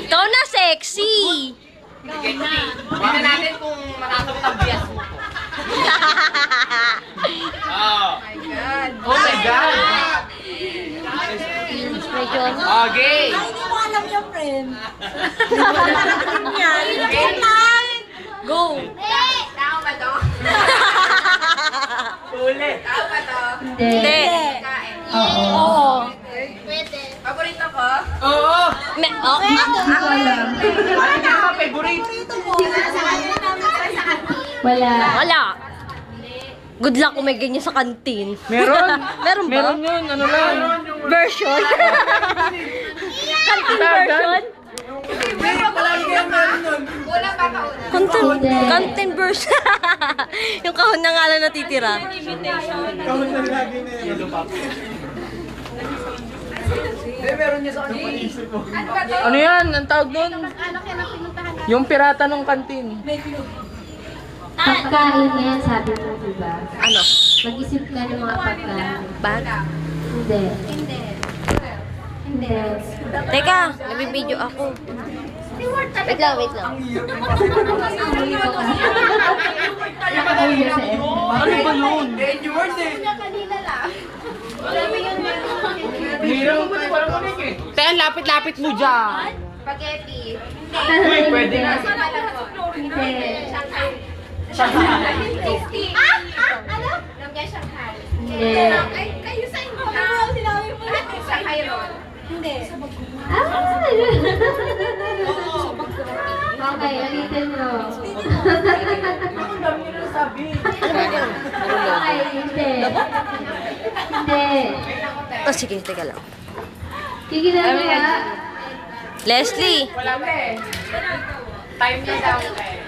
Ikaw na sexy. Tingnan natin kung matasagot ang bias mo. Oh my God! Medyo. Okay! Hindi mo alam yung friend. Yan. Go. Tao ba to? Ulit! Tao ba to? Hindi. Kain. Oo. Pwede. Paborito ko? Oo! Ano ka ba, favorite? Wala. Wala. Good luck kung may ganyan sa kantin. Meron! Meron ba? Meron yun, ano lang? Version? Kantin version? Una pa ka una. Kantin version. Yung kahon na nga lang natitira. Ano ba to? Ano yan? Ang tawag nun? Yung pirata ng kantin. Pagkain yan, sabi mo, diba? Ano? Mag-isip ka ng mga pagkain. Bag? Hindi. Hindi. Teka, nabibideo ako. Wait lang, wait lang. Ano ba yun? Hirap mo na parang kunig eh. Kaya lapit-lapit mo dyan. Spaghetti. Uy, pwede na. Hindi. Ano? Lumpia Shanghai. Hindi. Ay, kayo sa inyo. Sinabi mo na. Shanghai roll. Hindi. Okay, ulitin mo. Okay, hindi. Hindi. Oh, sige, teka lang. Sige na nga. Leslie! Wala pa eh. Time na daw eh.